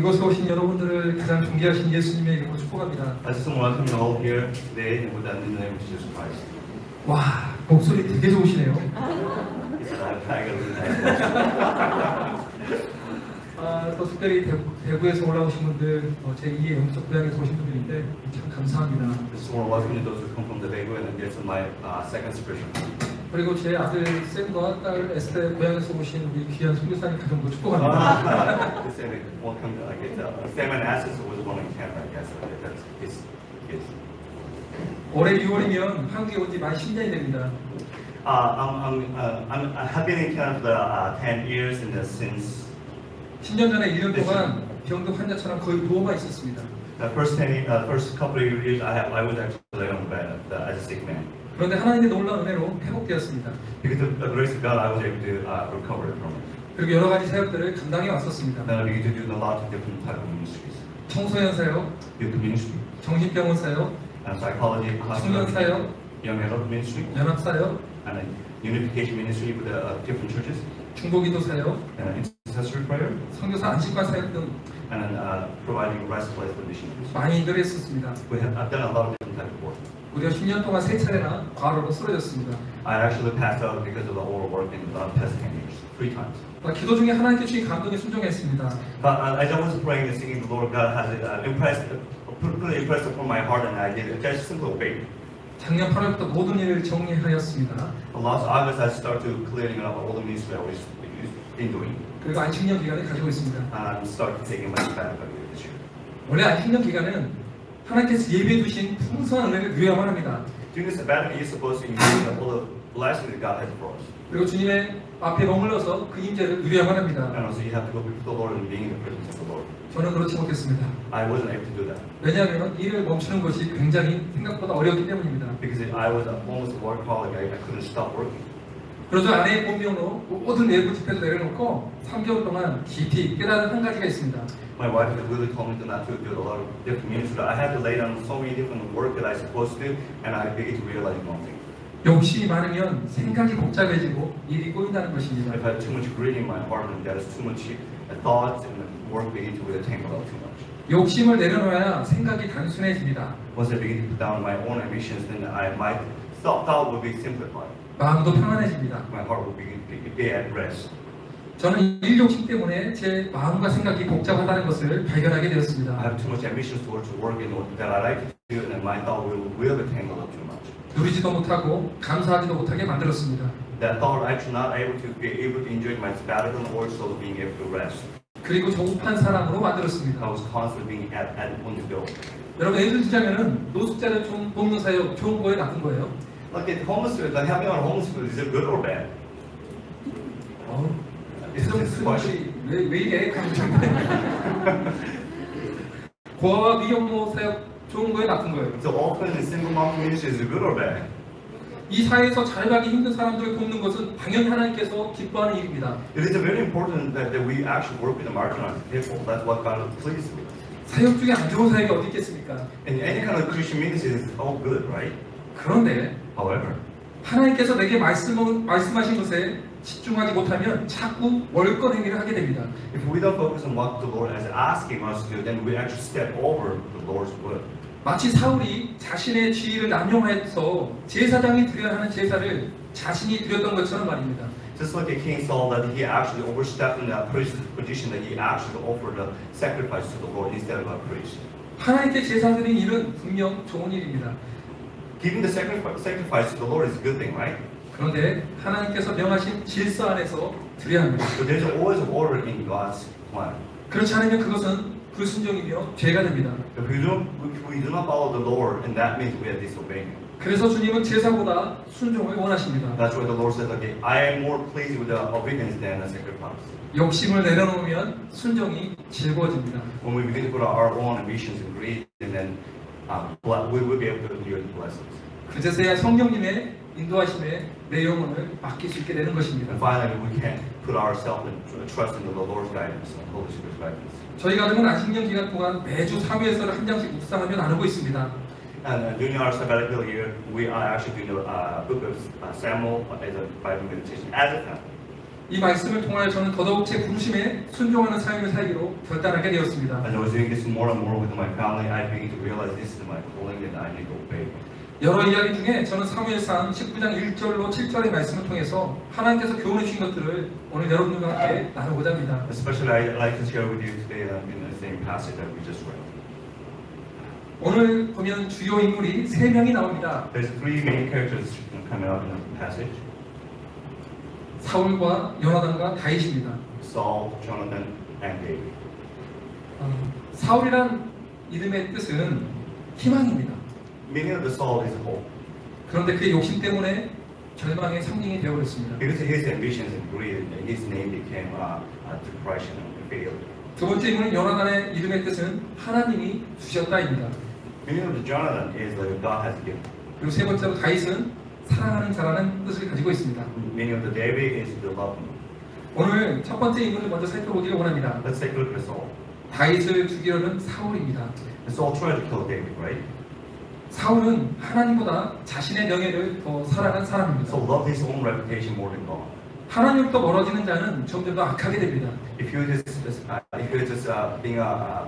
이곳에 오신 여러분들을 가장 존귀하신 예수님의 이름으로 축복합니다. I just want to welcome you all here today in the name of Jesus Christ. 와, 목소리 되게 좋으시네요. He said, I got a really nice voice. 또 특별히 대구에서 올라오신 분들, 제2의 영적 고향에서 오신 분들인데 참 감사합니다. I just want to welcome you those who come from the Daegu and it's my second spiritual. 그리고 제 아들 샘과 딸 에스테의 고향에서 오신 우리 귀한 선교사님 가정도 축복합니다. The same welcome. I guess Sam and Assis was one in Canada. I guess that's his kids. 올해 6월이면 한국에 온 지 만 10년이 됩니다. I've been in Canada for 10 years and since 10년 전에 1년 동안 병동 환자처럼 거의 누워만 있었습니다. the first couple of years I was actually on bed as a sick man. 그런데 하나님의 놀라운 은혜로 회복되었습니다. Because of the grace of God, I was able to recover from it. 그리고 여러 가지 사역들을 감당해 왔었습니다. Then I began to do a lot of different type of ministries. 청소년 사역, Youth ministry, 정신병원 사역, psychology, 청년 사역, young adult ministry, 연합 사역, and unification ministry with different churches, 중보기도 사역, intercessory prayer, 선교사 안식관 사역 등 and providing rest place for missionaries. 많이 일을 했었습니다. I've done a lot of different type of work. 무려 10년 동안 3차례나 과로로 쓰러졌습니다. I actually passed out because of the overwork in the past 10 years, 3 times. 기도 중에 하나님께 주신 감동에 순종했습니다. But as I was praying and singing, the Lord God has really impressed upon my heart, and I did just simply obey. 작년 8월부터 모든 일을 정리하였습니다. Last August, I started to clearing up all the ministry I was been doing. 그리고 안식년 기간을 가지고 있습니다. And started taking my sabbatical this year. 원래 안식년 기간은 하나님께서 예비해 두신 풍성한 은혜를 누려야만 합니다. During the sabbatical, you're supposed to enjoy all the blessings that God has for us. 그리고 주님의 앞에 머물러서 그 임재를 누려야만 합니다. And also, you have to go before the Lord and being in the presence of the Lord. 저는 그렇지 못했습니다. I wasn't able to do that 왜냐하면 일을 멈추는 것이 굉장히 생각보다 어렵기 때문입니다. because I was almost a workaholic. I couldn't stop working. 그래서 아내의 본명으로 모든 외부 집회도 내려놓고 3개월 동안 깊이 깨달은 한 가지가 있습니다. My wife had really told me not to do a lot of different ministry. I had to lay down so many different work that I was supposed to do, and I began to realize one thing. 욕심이 많으면 생각이 복잡해지고 일이 꼬인다는 것입니다. If I had too much greed in my heart and there is too much thoughts and work begin to really tangle up too much. 욕심을 내려놓아야 생각이 단순해집니다. Once I begin to put down my own ambitions, then my thought will be simplified. 마음도 평안해집니다. My heart will begin to be at rest. 저는 일 욕심 때문에 제 마음과 생각이 복잡하다는 것을 발견하게 되었습니다. I have too much ambitions towards work and that I like to do, and my thought will be tangled up too much. 누리지도 못하고 감사하지도 못하게 만들었습니다. That thought actually not able to be able to enjoy my sabbatical and also being able to rest. 그리고 조급한 사람으로 만들었습니다. I was constantly being at one to go. 여러분 예를 들자면은 노숙자를 좀 돕는 사역 좋은 거에 나쁜 거예요? Like at homeless people, helping out homeless people, is it good or bad? Is this question? 왜 이래? 고아와 미혼모 사역 좋은 거에 나쁜 거예요? So orphan and single mom community, is it good or bad? 이 사회에서 잘 가기 힘든 사람들을 돕는 것은 당연히 하나님께서 기뻐하는 일입니다. It is very important that we actually work with the marginalized people. That's what God is pleased with. 사역 중에 안 좋은 사역이 어디 있겠습니까? And any kind of Christian ministry is all good, right? 그런데 However, 하나님께서 내게 말씀하신 것에 집중하지 못하면 자꾸 월권 행위를 하게 됩니다. if we don't focus on what the Lord is asking us to do, then we actually step over the Lord's word. 마치 사울이 자신의 지위를 남용해서 제사장이 드려야 하는 제사를 자신이 드렸던 것처럼 말입니다. Just like a King Saul, that he actually overstepped in that priest's position, that he actually offered a sacrifice to the Lord instead of a priest. 하나님께 제사 드리는 일은 분명 좋은 일입니다. Giving the sacrifice to the Lord is a good thing, right? 그런데 하나님께서 명하신 질서 안에서 드려야 합니다. But there's always order in God's plan. 그렇지 않으면 그것은 불순종이며 죄가 됩니다. If we do not follow the Lord, and that means we are disobeying Him. 그래서 주님은 제사보다 순종을 원하십니다. That's why the Lord says, okay, I am more pleased with the obedience than the sacrifice. 욕심을 내려놓으면 순종이 즐거워집니다. When we begin to put our own ambitions and greed, and then we will be able to enjoy the blessings. 그제서야 성령님의 인도하심에 내 영혼을 맡길 수 있게 되는 것입니다. And finally, we can put ourselves and trust in the Lord's guidance and Holy Spirit's guidance. 저희 가정은 안식년 기간 동안 매주 사무에서를 한 장씩 묵상하며 나누고 있습니다. And during our sabbatical year, we are actually doing the book of Samuel as a Bible meditation as a family. 이 말씀을 통하여 저는 더더욱 제 부르심에 순종하는 삶을 살기로 결단하게 되었습니다. As I was doing this more and more with my family, I began to realize this is my calling and I need to obey. 여러 이야기 중에 저는 사무엘상 19장 1절로 7절의 말씀을 통해서 하나님께서 교훈해 주신 것들을 오늘 여러분들과 함께 나누고자 합니다. Especially I like to share with you today in the same passage that we just read. 오늘 보면 주요 인물이 3명이 나옵니다. There's three main characters coming out in the passage. 사울과 요나단과 다윗입니다. Saul, Jonathan, and David. 사울이란 이름의 뜻은 희망입니다. Meaning of the Saul is hope. 그런데 그의 욕심 때문에 절망의 상징이 되어버렸습니다. Because of his ambitions and greed, his name became depression and failure. 두 번째 인물은 요나단의 이름의 뜻은 하나님이 주셨다입니다. Meaning of the Jonathan is that God has given. 그리고 세 번째로 다윗은 사랑하는 자라는 뜻을 가지고 있습니다. Meaning of the David is the love. 오늘 첫 번째 인물을 먼저 살펴보기를 원합니다. Let's take a look at Saul. 다윗을 죽이려는 사울입니다. And Saul tried to kill David, right? 사울은 하나님보다 자신의 명예를 더 사랑한 사람입니다. Saul loved his own reputation more than God. 하나님부터 멀어지는 자는 점점 더 악하게 됩니다. If you're just being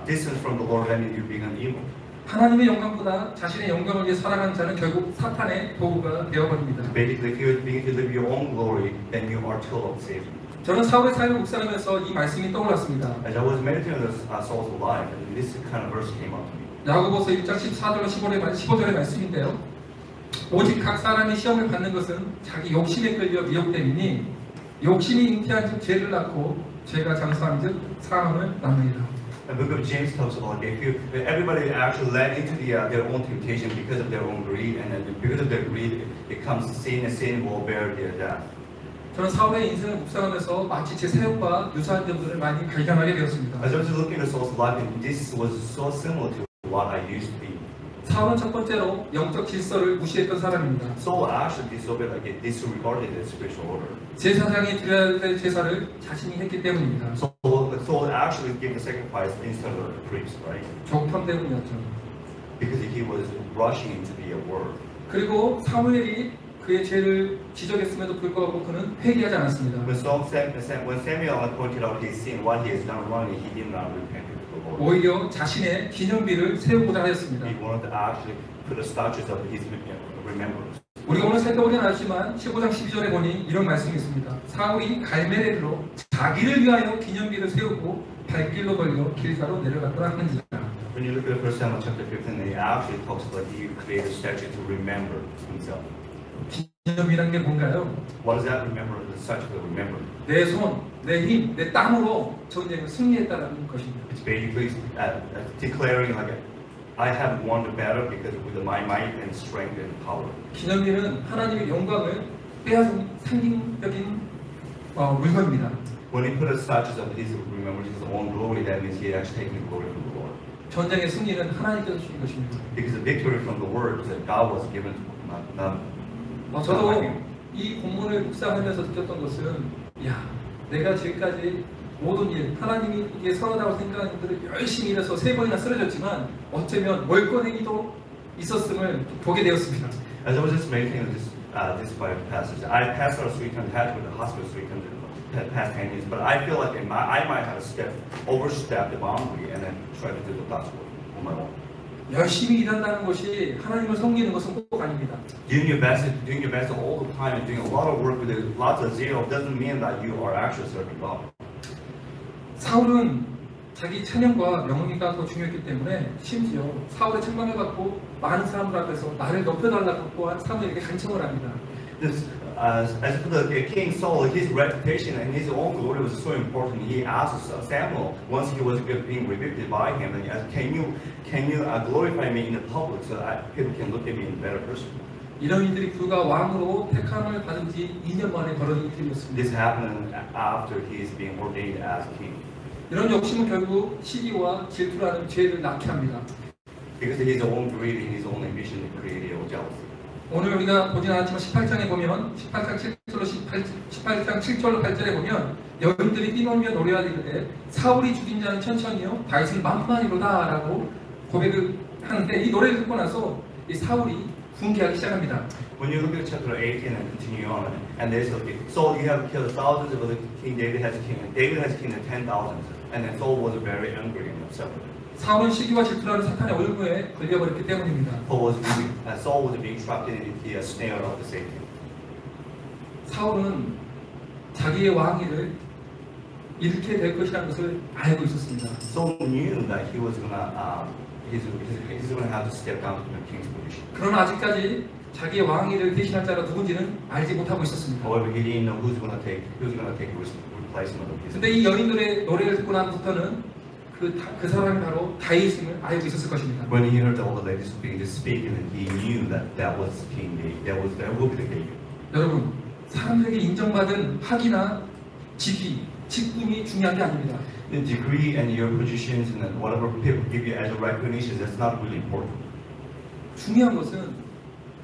distant from the Lord, then you become evil. 하나님의 영광보다 자신의 영광을 위해 살아가는 자는 결국 사탄의 도구가 되어버립니다. Basically, if you're beginning to live your own glory, then you are tool of Satan. 저는 사울의 삶을 묵상하면서 이 말씀이 떠올랐습니다. As I was meditating on Saul's life, this kind of verse came up to me. 야고보서 1장 14절로 15절의 말씀인데요. 오직 각 사람이 시험을 받는 것은 자기 욕심에 끌려 미혹됨이니 욕심이 잉태한 즉 죄를 낳고 죄가 장수한 즉 사망을 낳느니라. The book of James talks about if everybody actually led into their own temptation because of their own greed, and then because of their greed, it comes sin, and sin will bear their death. 저는 사울의 인생을 묵상하면서 마치 제 세력과 유사한 점들을 많이 발견하게 되었습니다. As I was looking at Saul's life, and this was so similar to what I used to be. 사울은 첫 번째로 영적 질서를 무시했던 사람입니다. Saul actually disregarded the spiritual order. 제사장이 드려야 될 제사를 자신이 했기 때문입니다. Saul actually gave the sacrifice instead of the priest, right? 조금 때문이었죠. Because he was rushing into the word. 그리고 사무엘이 그의 죄를 지적했음에도 불구하고 그는 회개하지 않았습니다. When Samuel pointed out his sin, what he has done wrong, he did not repent to the Lord. 오히려 자신의 기념비를 세우고자 하였습니다. He wanted to actually put the statues of his remembrance. 우리가 오늘 살펴보진 않았지만 15장 12절에 보니 이런 말씀이 있습니다. 사울이 갈멜에로 자기를 위하여 기념비를 세우고 발길로 걸려 길가로 내려갔더라 하는지라. When you look at 1 Samuel chapter 15, he actually talks about he created a statue to remember himself. 기념이란 게 뭔가요? What does that remember? The statue to remember. 내 손, 내 힘, 내 땀으로 전쟁을 승리했다라는 것입니다. It's basically declaring like I have won the battle because with my might and strength and power. 기념비는 하나님의 영광을 빼앗은 상징적인 물건입니다. When he put a statues of his remembrance his own glory, that means he actually taking the glory from the Lord. 전쟁의 승리는 하나님께서 주신 것입니다. Because the victory from the word that God was given, not 저도 이 본문을 묵상하면서 느꼈던 것은 야, 내가 지금까지 모든 일, 하나님이 이게 선하다고 생각하는 일들을 열심히 일해서 3번이나 쓰러졌지만 어쩌면 월권행위도 있었음을 보게 되었습니다. As I was just meditating on this Bible passage, I passed out 3 times, had to go to the hospital 3 times in the past 10 years, but I feel like I might have overstepped the boundary and then tried to do the gospel on my own. 열심히 일한다는 것이 하나님을 섬기는 것은 꼭 아닙니다. Doing your best all the time and doing a lot of work with lots of zeal doesn't mean that you are actually serving God. 사울은 자기 찬양과 명예가 더 중요했기 때문에 심지어 사울의 책망을 받고 많은 사람들 앞에서 나를 높여달라고 또한 사무엘에게 간청을 합니다. As for the King Saul, his reputation and his own glory was so important. He asked Samuel once he was being rebuked by him, and asked, "Can you glorify me in the public so that people can look at me in a better person?" 이런 일들이 그가 왕으로 택함을 받은 지 2년 만에 벌어진 일이었습니다. This happened after he is being ordained as king. 이런 욕심은 결국 시기와 질투라는 죄를 낳게 합니다. Because of his own greed and his own ambition, it created jealousy. 오늘 우리가 보진 않았지만 18장에 보면 18장 7절로 8절에 보면 여인들이 뛰놀며 노래하기를 사울이 죽인 자는 천천히요 다윗은 만만히로다 라고 고백을 하는데 이 노래를 듣고 나서 이 사울이 분개하기 시작합니다. When you look at chapter 18 and continue on, and there's okay, Saul, you have killed thousands of other king. David has killed 10,000, and then Saul was very angry and upset with it. 사울은 시기와 질투라는 사탄의 얼굴에 걸려버렸기 때문입니다. Saul was being trapped in the snare of the Satan. 사울은 자기의 왕위를 잃게 될 것이라는 것을 알고 있었습니다. Saul knew that he was gonna have to step down from the king's position. 그러나 아직까지 자기의 왕위를 대신할 자가 누군지는 알지 못하고 있었습니다. However, he didn't know who's gonna take replacement of his. 근데 이 여인들의 노래를 듣고 나부터는 그 사람이 바로 다윗임을 알고 있었을 것입니다. When he heard all the ladies speaking, he knew that was King David. That will be the David. 여러분, 사람들에게 인정받은 학위나 직분이 중요한 게 아닙니다. The degree and your positions and whatever people give you as a recognition, that's not really important. 중요한 것은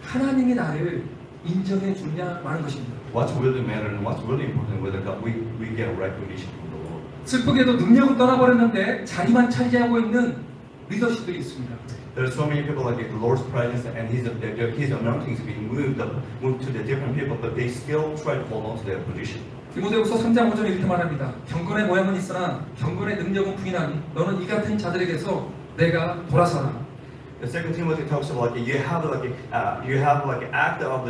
하나님이 나를 인정해 주냐 마는 것입니다. What's really matter and what's really important whether we get a recognition from the Lord. 슬프게도 능력은 떠나버렸는데 자리만 차지하고 있는 리더십들이 있습니다. There are so many people like the Lord's presence and His anointing is being moved to the different people, but they still try to hold on to their position. 디모데후서 3장 5절에 이렇게 말합니다. 경건의 모양은 있으나 경건의 능력은 부인하니 너는 이 같은 자들에게서 내가 돌아서라. The Second Timothy talks about you have an act of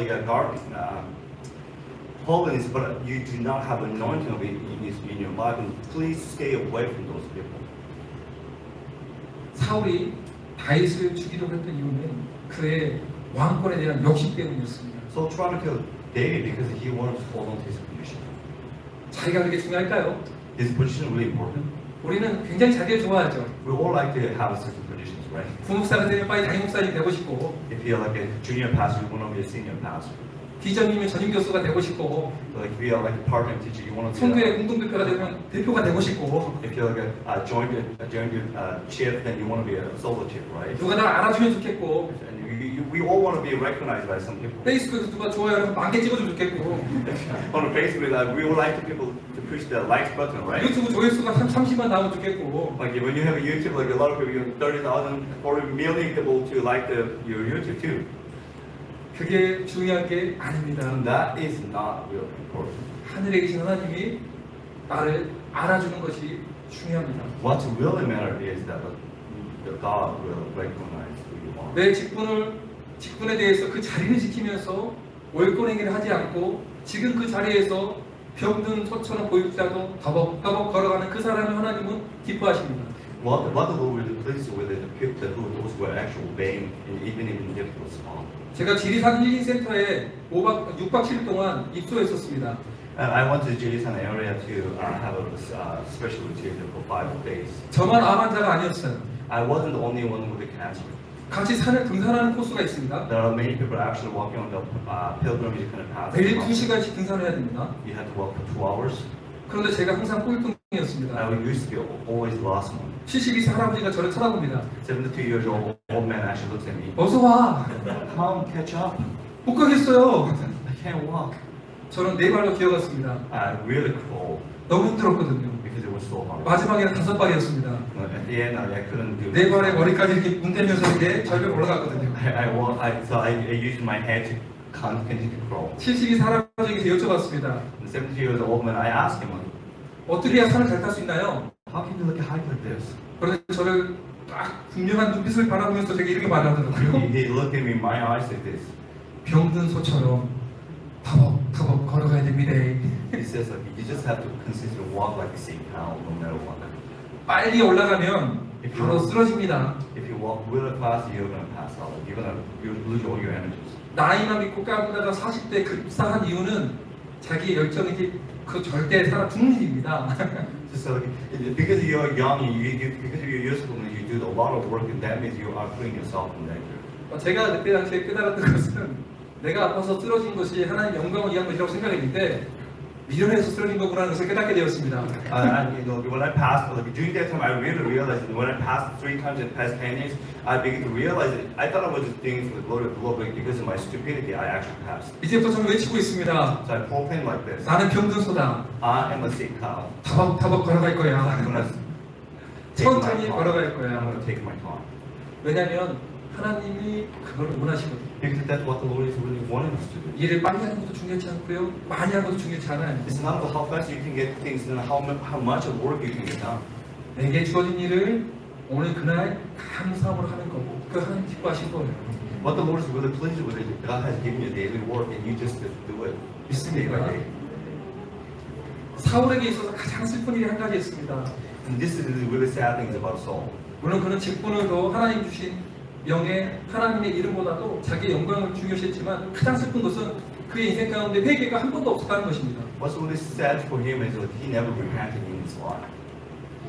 holiness, but you do not have anointing of it in your life. And please stay away from those people. 사울이 다윗을 죽이려고 했던 이유는 그의 왕권에 대한 욕심 때문이었습니다. So trying to kill David because he wanted to hold on to his position. 자기가 그렇게 중요할까요? Is position really important? 우리는 굉장히 자기를 좋아하죠. We all like to have certain positions, right? 부목사가 되면 빨리 담임 목사님 되고 싶고, If you're like a junior pastor, you want to be a senior pastor. 비전이면 전임 교수가 되고 싶고, Like if you're like a part-time teacher, you want to be. 성교의 공동대표가 되면 대표가 되고 싶고, If you're like a joint chief, then you want to be a solo chief, right? 누가 날 알아주면 좋겠고, And we all want to be recognized by some people. 페이스북에서 누가 좋아요를 많게 찍어주면 좋겠고, On Facebook, we would like people to push the likes button, right? 유튜브 조회수가 30만 나오면 좋겠고, Like when you have a YouTube, like a lot of people, you have 30,000, 40 million people to like your YouTube too. 그게 중요한 게 아닙니다. And that is not really important. 하늘에 계신 하나님이 나를 알아주는 것이 중요합니다. What's really matter is that the God will recognize who you are. 내 직분에 대해서 그 자리를 지키면서 월권행위를 하지 않고 지금 그 자리에서 병든 소처럼 보육자도 더벅더벅 걸어가는 그 사람을 하나님은 기뻐하십니다. What the Lord will please with is the people those who are actually obeying even in difficult spot. 제가 지리산 힐링 센터에 6박 7일 동안 입소했었습니다. I went to the Jilisan area to have a special retreat for 5 days. 저만 암 환자가 아니었어요. I wasn't the only one with the cancer. 같이 산을 등산하는 코스가 있습니다. There are many people actually walking on the pilgrimage kind of path. 매일 2시간씩 등산을 해야 됩니다. You had to walk for 2 hours. 그런데 제가 항상 꼴등이었습니다. I used to be always the last one. 72세 할아버지가 저를 쳐다봅니다. 72 years old man actually looks at me. 어서 와. Come, catch up. 못 가겠어요. I can't walk. 저는 네 발로 기어갔습니다. I really crawled 너무 힘들었거든요. because it was so hard. 마지막에는 5발이었습니다. At the end, I couldn't do. 네 발에 머리까지 이렇게 문대면서 이렇게 절벽 올라갔거든요. So I used my head to continue to crawl. 72세 할아버지에게 여쭤봤습니다. The 70 years old man, I asked him, 어떻게 해야 산을 잘 탈 수 있나요? how can you look high like this? 그런데 저를 딱 분명한 눈빛을 바라보면서 제게 이렇게 말하더라고요. He looked at me in my eyes like this. 병든 소처럼 터벅터벅 걸어가야 됩니다. He says like you just have to consistently walk like a St. Paul no matter what. 빨리 올라가면 바로 쓰러집니다. If you walk really fast, you're gonna pass out. You lose all your energies. 나이만 믿고 까부다가 40대 급사한 이유는 자기의 열정이 그 절대 살아 죽는 일입니다. Just like because you're young, because you're useful, you do a lot of work, and that means you are putting yourself in danger. 제가 그때 당시에 깨달았던 것은 내가 아파서 쓰러진 것이 하나님 영광을 위한 것이라고 생각했는데 미련해서 쓰러진 거구나라는 것을 깨닫게 되었습니다. And when I passed, during that time, I really realized that when I passed 3 times in the past 10 years, I began to realize that I thought I was just doing it for the glory of the Lord, but because of my stupidity, I actually passed. 이제부터 저는 외치고 있습니다. So I proclaim like this: 나는 병든 소다. I am a sick cow. 타벅타벅 걸어갈 I'm 거야. gonna take my 천천히 time. 걸어갈 I'm 거야. gonna take my time. 왜냐하면 하나님이 그걸 원하시거든요. Because that's what the Lord is really wanting us to do. 일을 빨리 하는 것도 중요치 않고요. 많이 하는 것도 중요치 않아요. It's not about how fast you can get things done, how much of work you can get done. 내게 주어진 일을 오늘 그날 감사함으로 하는 거고 그 하나님 기뻐하신 거예요. What the Lord is really pleased with is God has given you daily work and you just do it day by day. 사울에게 있어서 가장 슬픈 일이 한 가지 있습니다. And this is the really sad things about Saul. 물론 그는 직분으로 하나님 주신 명예, 하나님의 이름보다도 자기의 영광을 중요시했지만 가장 슬픈 것은 그의 인생 가운데 회개가 한 번도 없었다는 것입니다. What's really sad for him is that he never repented in his life.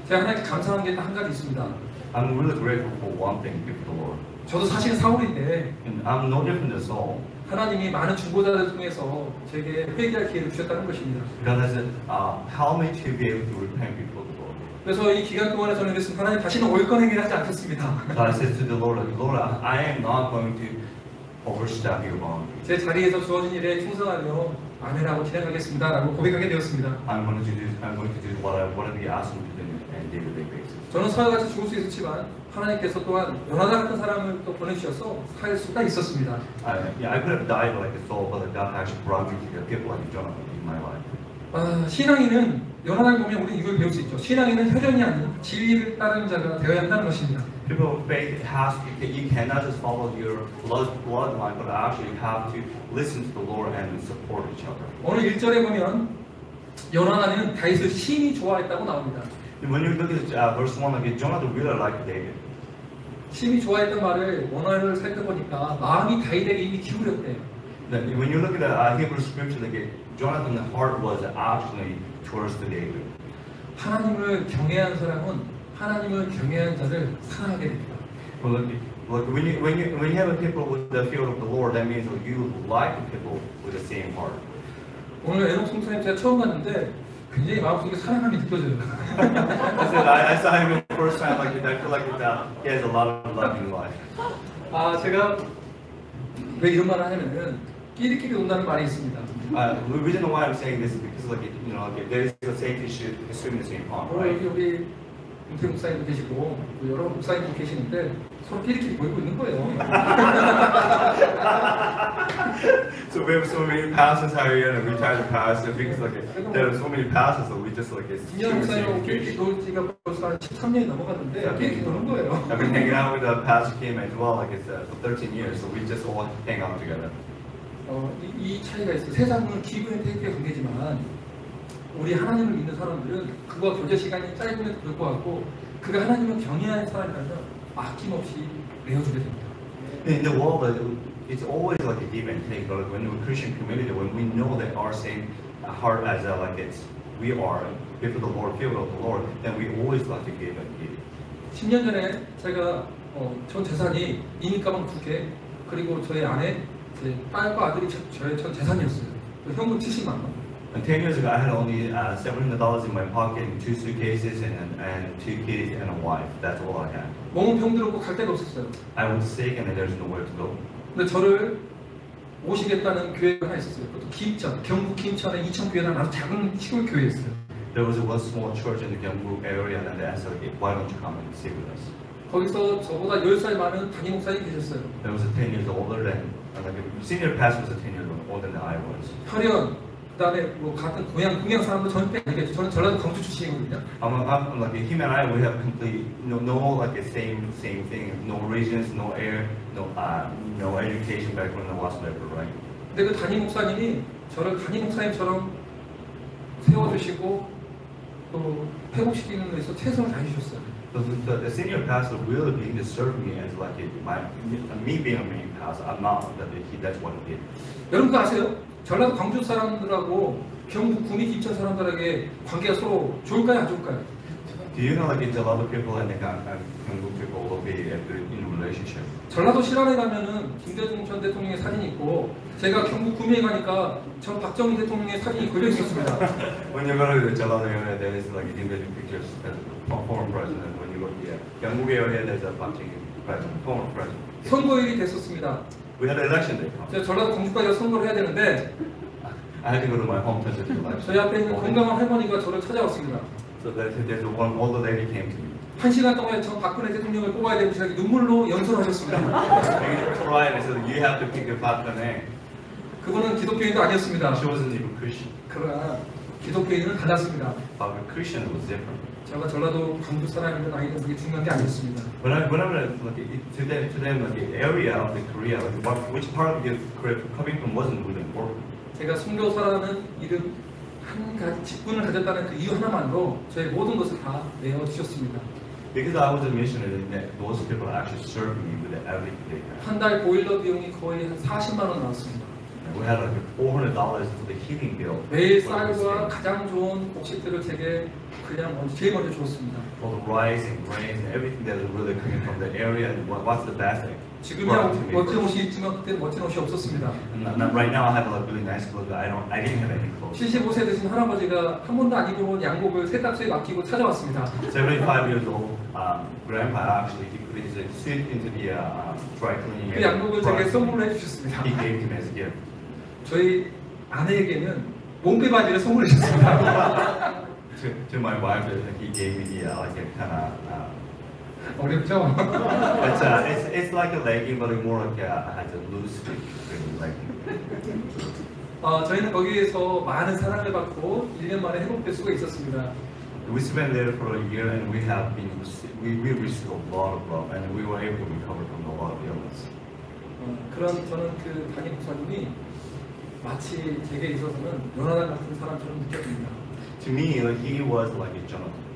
제가 하나님께 감사한 게 한 가지 있습니다. I'm really grateful for one thing before the Lord. 저도 사실 사울인데 And I'm no different than Saul. 하나님이 많은 중보자들 통해서 제게 회개할 기회를 주셨다는 것입니다. God has helped me to be able to repent before the Lord. 그래서 이 기간 동안에 저는 그랬습니다. 하나님 다시는 옳건 행위를 하지 않겠습니다. So I said to the Lord, Lord, I am not going to overstep your boundary. 제 자리에서 주어진 일에 충성하며 아멘하고 진행하겠습니다라고 고백하게 되었습니다. I'm going to do whatever you ask me to do on a day-to-day basis. 저는 서울같이 죽을 수 있었지만 하나님께서 또한 요나단 같은 사람을 또 보내주셔서 살 수가 있었습니다. I could have died like a soul, but God actually brought me to people like Jonathan in my life. 신앙인은 요나단 보면 우리 이걸 배울 수 있죠. 신앙인은 혈연이 아닌 진리를 따르는 자가 되어야 한다는 것입니다. People of faith you cannot just follow your bloodline, but actually you have to listen to the Lord and support each other. 오늘 1절에 보면 요나단은 다윗을 심히 좋아했다고 나옵니다. When you look at verse 1, like Jonathan really liked David. 심히 좋아했던 말을 원어를 살펴보니까 마음이 다윗에게 이미 기울였대요. When you look at the Hebrew scripture, like Jonathan's heart was actually towards the David. 하나님을 경외한 사람은 하나님을 경외한 자를 사랑하게 됩니다. Well, look, when you have a people with the fear of the Lord, that means that you like the people with the same heart. 오늘 에녹 총사님 제가 처음 봤는데 굉장히 마음속에 사랑함이 느껴져요. I saw him the first time, like I feel like he has a lot of love in life. 제가 왜 이런 말을 하냐면은 끼리끼리 논다는 말이 있습니다. The reason why I'm saying this is because, like, you know, like, there is a saying you should swim in the same pond, right? 여기 은퇴 목사님도 계시고 여러 목사님도 계시는데 서로 끼리끼리 보이고 있는 거예요. So we have so many pastors here and retired pastors because like there are so many pastors, so we just like 김현 목사님하고 끼리끼리 놀 지가 벌써 한 13년이 넘어갔는데 끼리끼리 노는 거예요. I've been hanging out with Pastor Kim as well, like it's for 13 years, so we just all hang out together. 이 차이가 있어요. 세상은 기브앤 테이크의 관계지만 우리 하나님을 믿는 사람들은 그와 교제 시간이 짧음에도 불구하고 그가 하나님을 경외하는 사람이라면 아낌없이 내어주게 됩니다. In the world, it's always like a give and take. Like when we're Christian community, when we know that our same heart as like it's we are before the Lord, fear of the Lord, then we always like to give and give. 10년 전에 제가 전 재산이 이민 가방 2개 그리고 저희 아내, 제 딸과 아들이 저의 전 재산이었어요. 현금 70만 원. And 10 years ago, I had only $700 in my pocket, and 2 suitcases, and 2 kids and a wife. That's all I had. 몸은 병들었고 갈 데가 없었어요. I was sick, and there's nowhere to go. 근데 저를 모시겠다는 교회가 하나 있었어요. 그것도 김천, 경북 김천에 이천교회라는 아주 작은 시골 교회였어요. There was one small church in the Gyeongbuk area, and they said, "Why don't you come and stay with us?" 거기서 저보다 10살 많은 담임 목사님 계셨어요. There was a 10 years older than, like a senior pastor was 10 years older than I was. 혈연. 그다음에 뭐 같은 동양 사람도 저는 빼겠죠. 저는 전라도 광주 출신이거든요. I'm like him and I. We have complete no like the same thing. No regions, no air, no education background whatsoever, right? 근데 그 담임 목사님이 저를 담임 목사님처럼 세워주시고 또 회복시키는 데서 최선을 다해주셨어요. So the senior pastor really began to serve me as like me being a main pastor. I'm not that that's what he did. 여러분도 아세요? 전라도 광주 사람들하고 경북 구미 김천 사람들에게 관계가 서로 좋을까요, 안 좋을까요? Do you know like it's a lot of people and Gyeongbuk people will be in a relationship? 전라도 실안에 가면은 김대중 전 대통령의 사진이 있고 제가 경북 구미에 가니까 전 박정희 대통령의 사진이 걸려 있었습니다. When you go to the Jeollado area, there is like Kim pictures as former president. When you go to the Gyeongbuk area, there's a Park president, former president. 선거일이 됐었습니다. We had an election day. 제가 전라도 광주까지 선거를 해야 되는데 I had to go to my hometown to do election. 저희 앞에 있는 건강한 할머니가 저를 찾아왔습니다. So there's one older lady came to me. 1시간 동안 저 박근혜 대통령을 뽑아야 되는 시각에 눈물로 연설하셨습니다. He cried and said, "You have to pick a partner." 그분은 기독교인도 아니었습니다. She wasn't even Christian, 그러나 기독교인은 달랐습니다. but the Christian was different. 제가 전라도 광주 사람이든 아니든 그게 중요한 게 아니었습니다. Whenever like to them like the area of the Korea, like which part of the Korea coming from wasn't really important. 제가 선교사라는 이름 한 가지 직분을 가졌다는 그 이유 하나만으로 저의 모든 것을 다 내어주셨습니다. Because I was a missionary, that those people actually served me with everything they had. 한 달 보일러 비용이 거의 한 40만 원 나왔습니다. We had like $400 for the heating bill. 매일 쌀과 가장 좋은 곡식들을 제게 그냥 제일 먼저 주었습니다. All the rice and grains and everything that is really coming from the area and what's the best thing. 지금이야 멋진 옷이 있지만 그때는 멋진 옷이 없었습니다. Right now I have like really nice clothes. I didn't have any clothes. 75세 되신 할아버지가 한 번도 안 입어본 양복을 세탁소에 맡기고 찾아왔습니다. 75 years old, grandpa actually he put his suit into the dry cleaning. 그 양복을 제게 선물로 해주셨습니다. He gave him as a gift. 저희 아내에게는 몸빼 바지를 선물해 주셨습니다. To my wife, he gave me the like a kind of. 어렵죠? It's like a legging, but more like has a loose fit legging. 저희는 거기에서 많은 사랑을 받고 1년 만에 회복될 수가 있었습니다. We spent there for a year, and we received a lot of love, and we were able to recover from a lot of illness. 그런 저는 그 담임 목사님이 마치 제게 있어서는 요나단 같은 사람처럼 느꼈습니다. To me, like, he was like a Jonathan.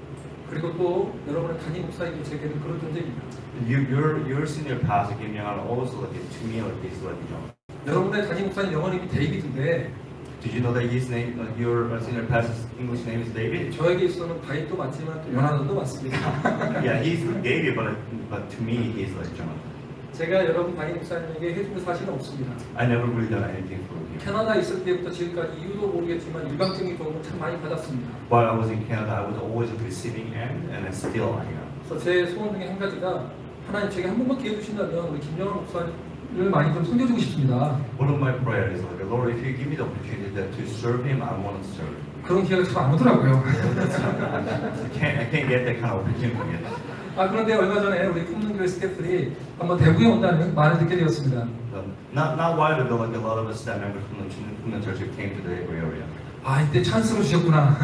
그리고 또 여러분의 담임 목사님도 제게는 그런 존재입니다. Your senior pastor Kim Young also like to me like he's like Jonathan. 여러분의 담임 목사님 영어 이름이 데이비드인데 Did you know that his name, your senior pastor's English name is David? 저에게 있어서는 다윗도 맞지만 또 요나단도 맞습니다. Yeah, he's David, but to me he's like Jonathan. 제가 여러분 담임 목사님에게 해준 사실은 없습니다. I never really done anything for him. 캐나다에 있을 때부터 지금까지 이유도 모르겠지만 일방적인 도움을 참 많이 받았습니다. While I was in Canada, I was always receiving end, and still I am. 그래서 제 소원 중에 한 가지가 하나님 제게 한 번만 기회 주신다면 우리 김영환 목사님을 많이 좀 섬겨주고 싶습니다. One of my prayers is like, Lord, if you give me the opportunity to serve Him, I want to serve Him. 그런 기회가 잘 안 오더라고요. I can't get that kind of opportunity yet. 그런데 얼마 전에 우리 풍문교회 스태프들이 한번 대구에 온다는 말을 듣게 되었습니다. Not while ago, like a lot of us staff members from the church came to the area. 이때 찬스를 주셨구나.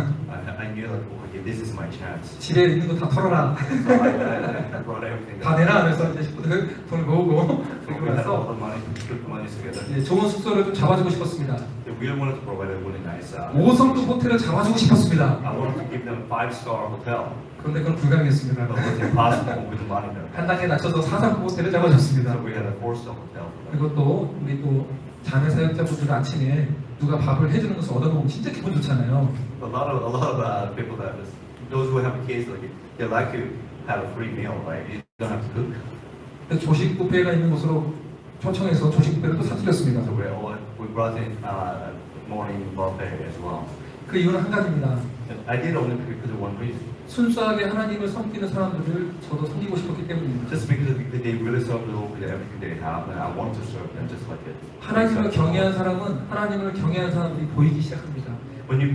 I knew like, okay, this is my chance. 집에 있는 거 다 털어라. So I brought everything. 다 내라 하면서 이제 식구들 돈을 모으고 그리고 We had all 나서 the money, put the money together. 좋은 숙소를 좀 잡아주고 싶었습니다. We wanted to provide a really nice. 5성급 호텔을 잡아주고 싶었습니다. I wanted to give them 5-star hotel. 그런데 그건 불가능했습니다. But it was impossible with the money there. 한 단계 낮춰서 4성급 호텔을 잡아줬습니다. So we had a 4-star hotel. 그리고 또 우리 또 자매 사역자분들 아침에 누가 밥을 해주는 것을 얻어먹으면 진짜 기분 좋잖아요. A lot of people that those who have kids like they like to have a free meal, right? You don't have to cook. 근데 조식 뷔페가 있는 곳으로 초청해서 조식 뷔페를 또 사드렸습니다. So we brought in morning buffet as well. 그 이유는 한 가지입니다. I did only because of one reason. 순수하게 하나님을 섬기는 사람들을 저도 섬기고 싶었기 때문입니다. Just because they really serve the Lord with everything they have, and I want to serve them just like it. 하나님을 경외한 사람은 하나님을 경외한 사람들이 보이기 시작합니다. When you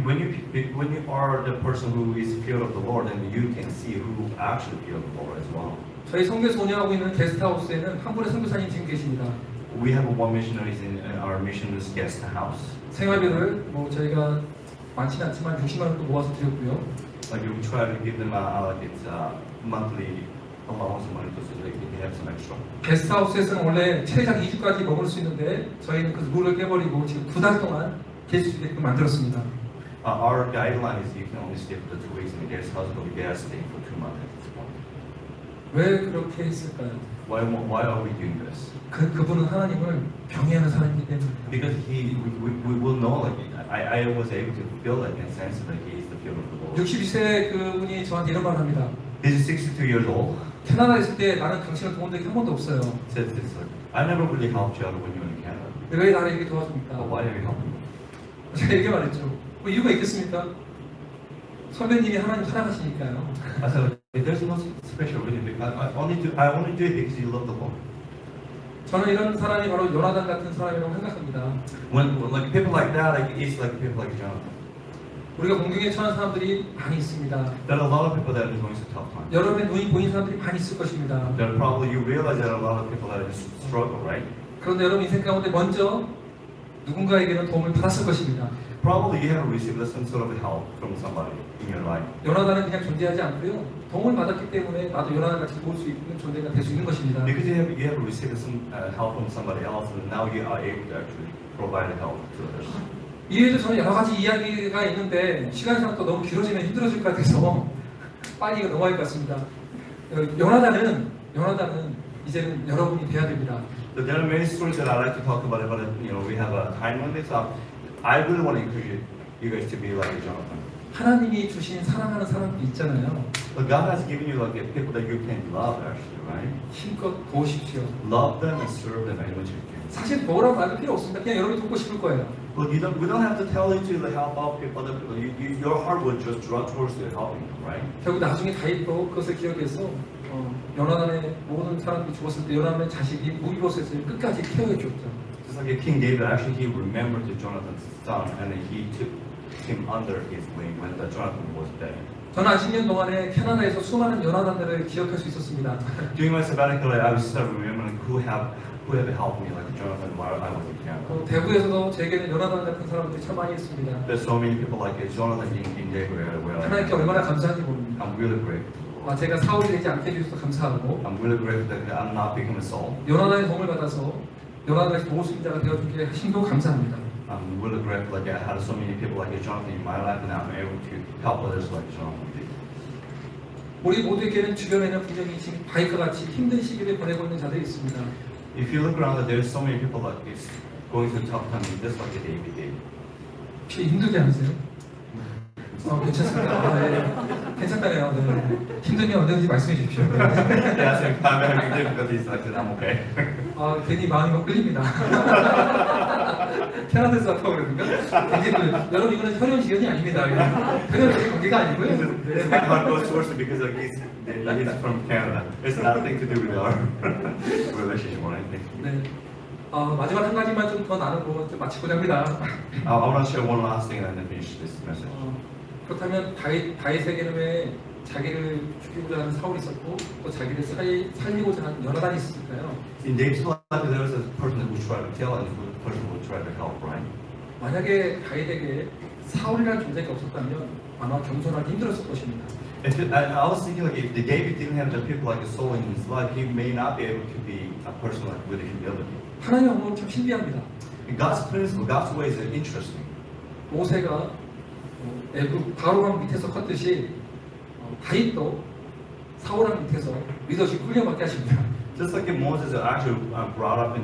are the person who is fear of the Lord, then you can see who actually fear the Lord as well. 저희 선교에서 운영하고 있는 게스트하우스에는 한 분의 선교사님 지금 계십니다. We have one missionary in our missionaries guest house. 생활비를 저희가 많지는 않지만 60만 원 정도 모아서 드렸고요. Like we try to give them like it's monthly allowance money so they can have some extra. 게스트하우스에서는 원래 최장 2주까지 머물 수 있는데 저희는 그 룰을 깨버리고 지금 2달 동안 계실 수 있게끔 만들었습니다. Our guideline is you can only stay for 2 weeks in the guest house, but we are staying for 2 months at this point. 왜 그렇게 했을까요? Why are we doing this? 그분은 하나님을 경외하는 사람이기 때문에. Because we will know like I was able to feel like and sense that he is the fear of the Lord. 62세 그분이 저한테 이런 말을 합니다. He's 62 years old. 캐나다에 있을 때 나는 당신을 도운 적이 한 번도 없어요. Says this like I never really helped you out when you were in Canada. 왜 나를 이렇게 도와줍니까? But why are you helping me? 제가 이렇게 말했죠. 뭐 이유가 있겠습니까? 선배님이 하나님 사랑하시니까요. I said there's no special reason. I only do it because you love the Lord. 저는 이런 사람이 바로 요나단 같은 사람이라고 생각합니다. When like people like that, like it's like people like Jonathan. 우리가 공경에 처한 사람들이 많이 있습니다. There are a lot of people that are going through tough times. 여러분의 눈이 보이는 사람들이 많이 있을 것입니다. There are probably you realize there are a lot of people that are just struggle, right? 그런데 여러분 인생 가운데 먼저 누군가에게는 도움을 받았을 것입니다. Probably you have received some sort of help from somebody in your life. 요나단은 그냥 존재하지 않고요. 도움을 받았기 때문에 나도 요나단 같이 도울 수 있는 존재가 될 수 있는 것입니다. Because you have received some help from somebody else, and now you are able to actually provide help to others. 이외에도 저는 여러 가지 이야기가 있는데 시간상 또 너무 길어지면 힘들어질 것 같아서 빨리 넘어갈 것 같습니다. 요나단은 이제는 여러분이 돼야 됩니다. So there are many stories that I like to talk about, but you know we have a time limit. So I really want to encourage you guys to be like Jonathan. 하나님이 주신 사랑하는 사람도 있잖아요. But God has given you like people that you can love, actually, right? 힘껏 도우십시오. Love them and serve them as much as you can. 사실 도우라고 말도 필요 없습니다. 그냥 여러분이 돕고 싶을 거예요. But we don't have to tell you to help out people, other people. Your heart will just draw towards to helping them, right? 결국 나중에 다윗도 그것을 기억해서 요나단의 모든 사람들이 죽었을 때 요나단의 자식이 무비보셋을 끝까지 케어해 줬죠. Just like King David, actually he remembered Jonathan's son, and then he took him under his wing when Jonathan was dead. 저는 한 10년 동안에 캐나다에서 수많은 요나단들을 기억할 수 있었습니다. During my sabbatical, I was start remembering who have helped me, like Jonathan, while I was in Canada. 대구에서도 제게는 요나단 같은 사람들이 참 많이 있습니다. There's so many people like Jonathan in Daegu where 하나님께 얼마나 감사한지 모릅니다. I'm really grateful. 제가 사울이 되지 않게 해주셔서 감사하고 I'm really grateful that I'm not becoming Saul. 요나단의 도움을 받아서 요나단의 도우스자가 되어주게 하심도 감사합니다. I'm really grateful that I had so many people like Jonathan in my life, and I'm able to help others like Jonathan did. 우리 모두에게는 주변에는 분명히 지금 바위과 같이 힘든 시기를 보내고 있는 자들이 있습니다. If you look around, there's so many people like this going through tough times, just like David did. 혹시 힘들지 않으세요? 괜찮습니다. 네. 괜찮다네요. 네. 힘들면 언제든지 말씀해 주십시오. 네. Yeah, so I'm having difficulties like that. I'm okay. 괜히 마음이 막 끌립니다. 캐나다에서 왔다고 그러는가? 여러분 이거는 혈연 지연이 아닙니다. 혈연 관계가 아니고요. It's my heart goes towards it because like he's from Canada. It's nothing to do with our relationship or anything. 네. 마지막 한 가지만 좀 더 나누고 좀 마치고자 합니다. I want to share one last thing and then finish this message. 그렇다면 다윗에게는 왜 자기를 죽이고자 하는 사울이 있었고 또 자기를 살리고자 하는 요나단이 있었을까요? In David's life, there was a person who tried to kill and a person who tried to help, right? 만약에 다윗에게 사울이라는 존재가 없었다면 아마 겸손하기 힘들었을 것입니다. I was thinking like if David didn't have the people like Saul in his life, he may not be able to be a person like with humility. 하나님의 업무는 참 신비합니다. God's principle, God's ways are interesting. 모세가 애굽 바로왕 밑에서 컸듯이 다윗도 사울왕 밑에서 리더십 훈련받게 하십니다. Just like Moses was actually brought up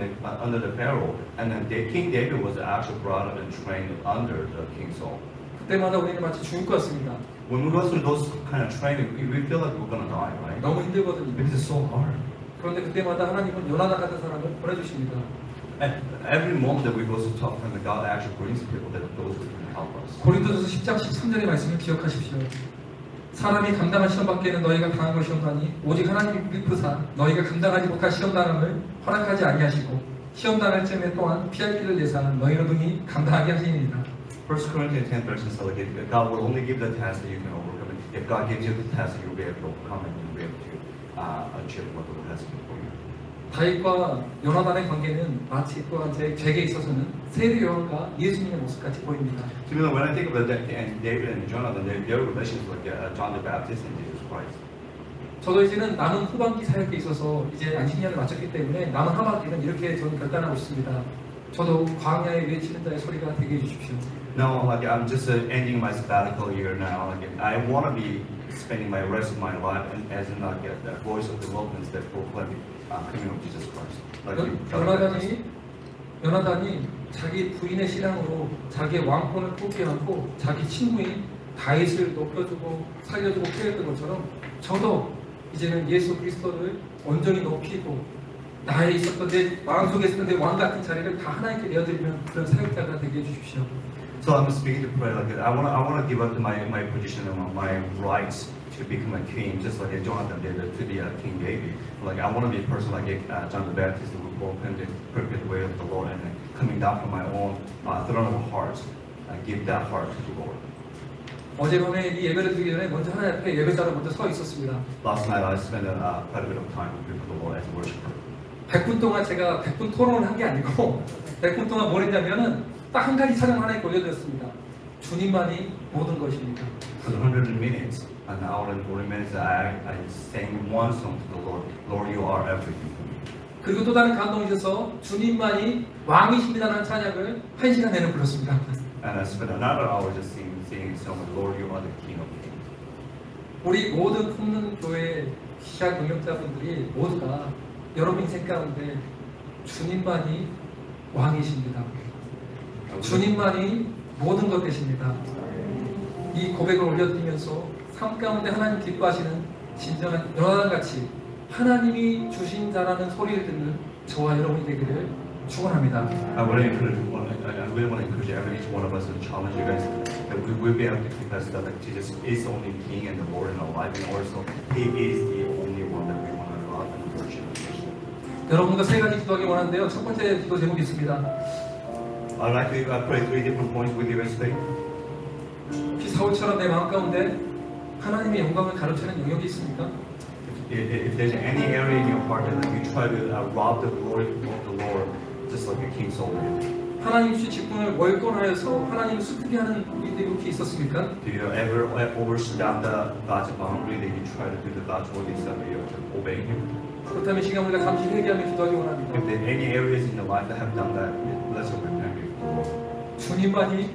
under the Pharaoh, and then King David was actually brought up and trained under the King Saul. 그때마다 우리는 마치 죽을 것 같습니다. When we go through those kind of training, we feel like we're gonna die, right? 너무 힘들거든요. Because it's so hard. 그런데 그때마다 하나님은 요나단 같은 사람을 보내주십니다. And every moment that we go through tough time, God actually brings people that those who can help us. 고린도전서 10장 13절의 말씀을 기억하십시오. 사람이 감당할 시험 밖에는 너희가 당한 것이 없나니 오직 하나님이 미쁘사 너희가 감당하지 못할 시험 당함을 허락하지 아니하시고 시험 당할 쯤에 또한 피할 길을 내사 너희로 능히 감당하게 하시니이다. 1 Corinthians 10:13 says like God will only give the task that you can overcome it. If God gives you the task, you'll be able to overcome it and you'll be able to achieve what the Lord has for you. 다윗과 요나단의 관계는 마치 또한 제게 있어서는 세례 요한과 예수님의 모습같이 보입니다. So when I think about David and Jonathan, their relations like John the Baptist and Jesus Christ. 저도 이제는 남은 후반기 사역에 있어서 이제 안식년을 마쳤기 때문에 남은 하반기는 이렇게 저는 결단하고 있습니다. 저도 광야에 외치는 자의 소리가 되게 해주십시오. No, like I'm just ending my sabbatical year now. Like I want to be spending my rest of my life as in like the voice of the wilderness that proclaim coming of Jesus Christ. Like 요나단이 자기 부인의 신앙으로 자기의 왕권을 포기하고 자기 친구인 다윗을 높여주고 살려주고 피했던 것처럼 저도 이제는 예수 그리스도를 온전히 높이고 나에 있었던 내 마음속에 있었던 내 왕 같은 자리를 다 하나님께 내어드리면 그런 사역자가 되게 해주십시오. So I'm speaking to pray like that. I want to give up my position and my rights to become a king, just like Jonathan did to be a King David. Like I want to be a person like John the Baptist who will open the perfect way of the Lord and coming down from my own throne of heart, give that heart to the Lord. 어젯밤에 이 예배를 드리기 전에 먼저 하나님 앞에 예배자로 먼저 서 있었습니다. Last night I spent quite a bit of time with the Lord as a worshiper. 100분 동안 제가 100분 토론을 한 게 아니고 100분 동안 뭘 했냐면은 딱 한 가지 사정 하나에 올려드렸습니다. 주님만이 모든 것입니다. For 100 minutes, an hour and 40 minutes, I sang one song to the Lord. Lord, you are everything for me. 그리고 또 다른 감동이 있어서 주님만이 왕이십니다라는 찬양을 1시간 내내 불렀습니다. And I spent another hour just singing a song, Lord, you are the King of Kings. 우리 모든 품는 교회 시작 능력자분들이 모두가 여러분 인생 가운데 주님만이 왕이십니다. 주님만이 모든 것 되십니다. 이 고백을 올려드리면서 삶 가운데 하나님 기뻐하시는 진정한 연합같이 하나님이 주신 자라는 소리를 듣는 저와 여러분이 되기를 축원합니다. I really want to encourage every each one of us and challenge you guys that we will be able to confess that Jesus is only King and the Lord in our life, and also He is the only one that we want to love and worship. 여러분과 세 가지 기도하기 원하는데요. 첫 번째 기도 제목이 있습니다. I'd like to pray 3 different points with you guys today. 혹시 사울처럼 내 마음 가운데 하나님의 영광을 가로채는 영역이 있습니까? If there's any area in your heart that you try to rob the glory of the Lord, just like the King Saul did. 하나님 주신 직분을 월권하여서 하나님을 슬프게 하는 일들이 혹시 있었습니까? Do you ever overstep God's boundary that you try to do the God's will instead of you obeying Him? 그렇다면 이 시간 우리가 잠시 회개하며 기도하기 원합니다. If there are any areas in your life that have done that, let's repent before the Lord. 주님만이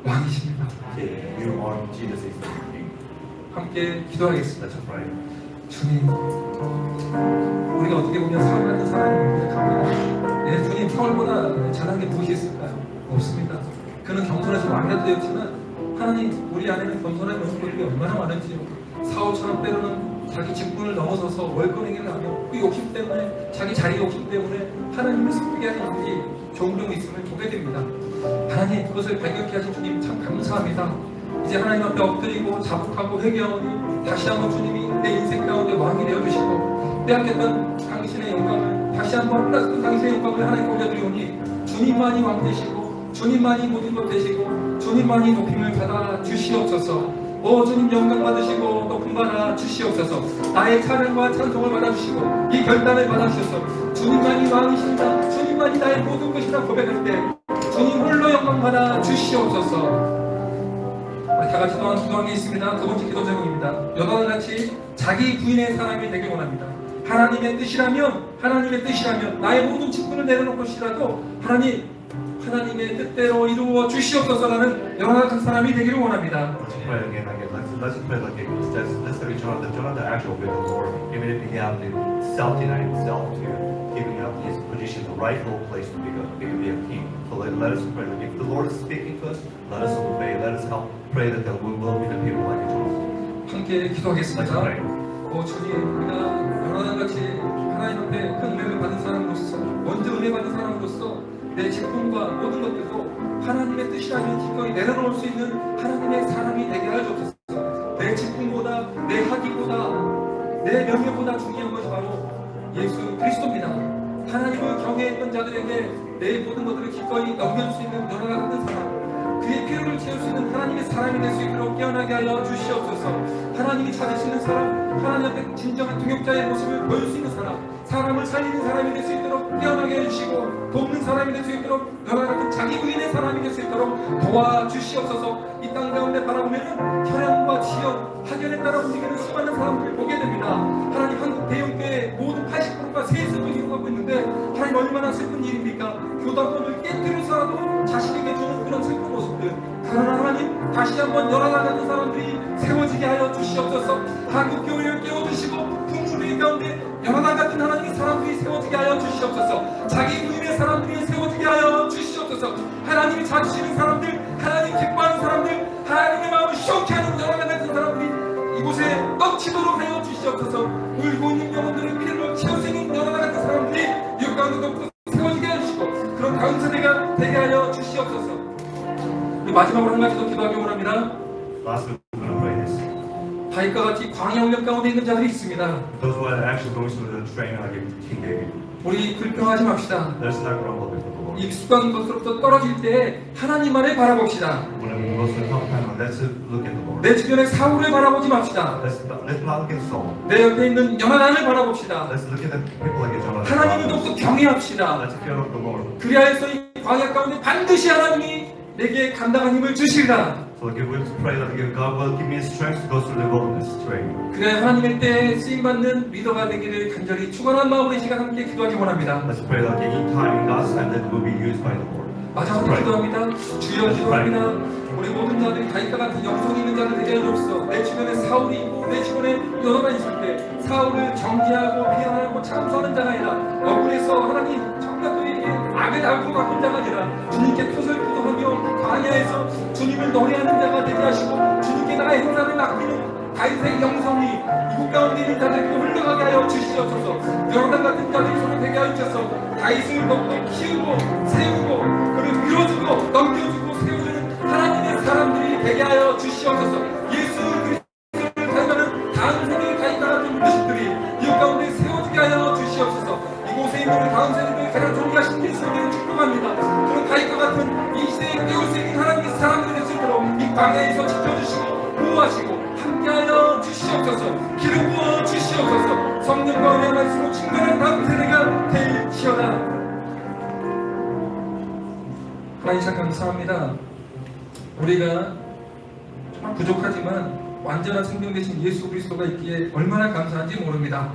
왕이십니다. You are Jesus is the King. 함께 기도하겠습니다. Let's pray. 주님, 우리가 어떻게 보면 사울 같은 사람을 고백합니다. 네, 주님, 사울보다 잘한 게 무엇이 있을까요? 없습니다. 그는 겸손해서 왕이라도 되었지만 하나님, 우리 안에는 겸손한 모습들이 얼마나 많은지요. 사울처럼 때로는 자기 직분을 넘어서서 월권행위를 하며 그 욕심 때문에 자기 자리 욕심 때문에 하나님을 슬프게 하는 일이 종종 있음을 보게 됩니다. 하나님, 그것을 발견케 하신 주님 참 감사합니다. 이제 하나님 앞에 엎드리고 자복하고 회개하오니 다시 한번 주님이 내 인생 가운데 왕이 되어주시고 빼앗겼던 당신의 영광을 다시 한번 플러스 당신의 영광을 하나님께 올려드리오니 주님만이 왕 되시고 주님만이 모든 것 되시고 주님만이 높임을 받아 주시옵소서. 오 주님 영광 받으시고 높임 받아 주시옵소서. 나의 찬양과 찬송을 받아주시고 이 결단을 받아주셔서 주님만이 왕이십니다. 주님만이 나의 모든 것이라 고백할 때 주님 홀로 영광 받아 주시옵소서. 다 같이 기도한 게 있습니다. 두 번째 기도 제목입니다. 여러분 같이 자기 부인의 사람이 되길 원합니다. 하나님의 뜻이라면 나의 모든 직분을 내려놓고시라도 하나님의 뜻대로 이루어 주시옵소서라는 여러분 사람이 되기를 원합니다. Let's pray again. Let's pray like let's say Jonathan actual with the Lord, even if he have to self-deny himself to giving up his position, the rightful place to be a king. So let us pray. If the Lord is speaking to us, let us obey. Let us help pray that we will be the people like Jonathan. 함께 기도하겠습니다. 오 주님, 우리가 여러분같이 하나님 앞에 큰 은혜를 받은 사람으로서, 먼저 은혜 받은 사람으로서 내 직분과 모든 것들도 하나님의 뜻이라면 기꺼이 내려놓을 수 있는 하나님의 사람이 되게 하여 주옵소서. 내 직분보다, 내 학위보다, 내 명예보다 중요한 것이 바로 예수 그리스도입니다. 하나님을 경외했던 자들에게 내 모든 것들을 기꺼이 넘겨줄 수 있는 여러가 같은 사람, 그의 필요를 채울 수 있는 하나님의 사람이 될 수 있도록 깨어나게 하여 주시옵소서. 하나님이 찾으시는 사람, 하나님 앞에 진정한 동역자의 모습을 보일 수 있는 사람, 사람을 살리는 사람이 될 수 있도록 깨어나게 해주시고 돕는 사람이 될 수 있도록 여러 같은 자기 부인의 사람이 될 수 있도록 도와주시옵소서. 이 땅 가운데 바라보면 혈연과 지연, 학연에 따라 움직이는 수많은 사람들을 보게 됩니다. 하나님 한국 대형교회 모든 80%가 세습을 이루고 있는데 하나님 얼마나 슬픈 일입니까? 교단법을 깨뜨려서라도 자신에게 주는 그런 슬픈 모습들. 그러나 하나님 다시 한번 여러 나라의 사람들이 세워지게 하여 주시옵소서. 한국 교회를 깨워주시고 풍수리 가운데 여러 나라 같은 하나님의 사람들이 세워지게 하여 주시옵소서. 자기 부인의 사람들이 세워지게 하여 주시옵소서. 하나님이 찾으시는 사람들, 하나님 기뻐하는 사람들, 하나님의 마음을 시원케 하는 여러 나라 같은 사람들이 이곳에 넘치도록 하여 주시옵소서. 울고 있는 영혼들의 피를 채울 수 있는 여러 나라 같은 사람들이 이 가운데 높고 세워지게 해주시고 그런 다음 세대가 되게 하여 주시옵소서. 마지막으로 한 가지 더 기도하기 원합니다. Lastly, we're going to pray this. 다윗과 같이 광야 훈련 가운데 있는 자들이 있습니다. Those who are actually going through the training like King David. 우리 불평하지 맙시다. Let's not grumble before the Lord. Lord. 익숙한 것으로부터 떨어질 때 하나님만을 바라봅시다. When it goes to a tough time, let's look at the Lord. 내 주변의 사울을 바라보지 맙시다. Let's not look at Saul. 내 옆에 있는 요나단을 바라봅시다. Let's look at the people like Jonathan. 하나님을 더욱더 경외합시다. Let's fear of the Lord. 그리하여서 이 광야 가운데 반드시 하나님이 내게 감당한 힘을 주시리라. So we pray that God will give me strength to go through the wilderness train. 그래 하나님의 때에 쓰임받는 리더가 되기를 간절히 축원한 마음으로 이 시간 함께 기도하기 원합니다. Let's pray that in time, in God's time, that will be used by the Lord. 마지막으로 기도합니다. 주여 기도합니다. 우리 모든 자들이 다윗과 같은 영성이 있는 자들 되게 해주옵소서. 내 주변에 사울이 있고 내 주변에 요나단이 있을 때 사울을 정죄하고 비난하고 참수하는 자가 아니라 억울해서 하나님 정말 그에게 악을 앓고 바꾼 자가 아니라 주님께 토설기도하며 광야에서 주님을 노래하는 자가 되게 하시고 주님께 나의 행사를 맡기는 다윗의 영성이 이곳 가운데 있는 자들에게 흘러가게 하여 주시옵소서. 요나단 같은 자들이 손에 되게 하여 주셔서 다윗을 더욱더 키우고 세우고 그를 밀어주고 넘겨주고 세워주는 하나님의 사람들이 되게 하여 주시옵소서. 예수 그리스도를 닮아는 다음 세대의 다윗과 같은 리더십들이 이곳 가운데 세워지게 하여 주시옵소서. 이곳에 있는 다음 세대들을 가장 존귀하신 예수님을 축복합니다. 그런 다윗과 같은 이 시대에 깨울 수 있는 하나님의 사람들이 될 수 있도록 이 광야에서 지켜주시고 보호하시고 함께하여 주시옵소서. 기름 부어 주시옵소서. 성령과 은혜의 말씀으로 충만한 다음 세대가 되시어다. 하나님 참 감사합니다. 우리가 정말 부족하지만 완전한 생명 되신 예수 그리스도가 있기에 얼마나 감사한지 모릅니다.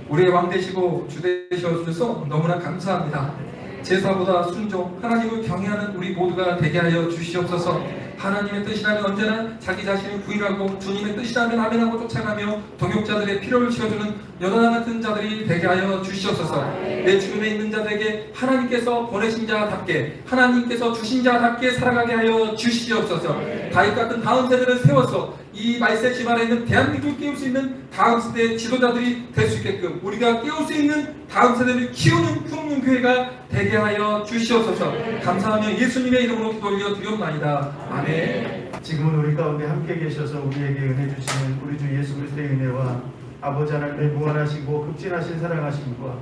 우리의 왕 되시고 주 되셔서 너무나 감사합니다. 제사보다 순종, 하나님을 경외하는 우리 모두가 되게 하여 주시옵소서. 하나님의 뜻이라면 언제나 자기 자신을 부인하고 주님의 뜻이라면 아멘하고 쫓아가며 동역자들의 필요를 채워주는 요나단 같은 자들이 되게 하여 주시옵소서. 내 주변에 있는 자들에게 하나님께서 보내신 자답게 하나님께서 주신 자답게 살아가게 하여 주시옵소서. 다윗 같은 다음 세대를 세워서 이 말세 집안에 있는 대한민국을 깨울 수 있는 다음 세대의 지도자들이 될 수 있게끔 우리가 깨울 수 있는 다음 세대를 키우는 품는 교회가 되게 하여 주시옵소서. 감사하며 예수님의 이름으로 기도 올려 드리옵나이다. 아멘. 지금은 우리 가운데 함께 계셔서 우리에게 은혜 주시는 우리 주 예수 그리스도의 은혜와 아버지 하나님의 무한하시고 극진하신 사랑하심과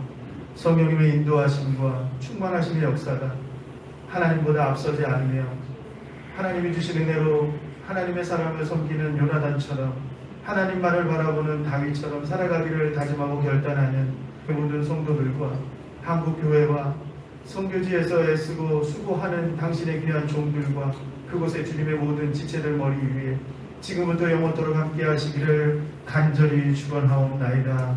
성령님의 인도하심과 충만하심의 역사가 하나님보다 앞서지 않으며 하나님이 주신 은혜로 하나님의 사랑을 섬기는 요나단처럼 하나님만을 바라보는 다윗처럼 살아가기를 다짐하고 결단하는 그 모든 성도들과 한국교회와 선교지에서 애쓰고 수고하는 당신의 귀한 종들과 그곳에 주님의 모든 지체들 머리 위에 지금부터 영원토록 함께 하시기를 간절히 축원하옵나이다.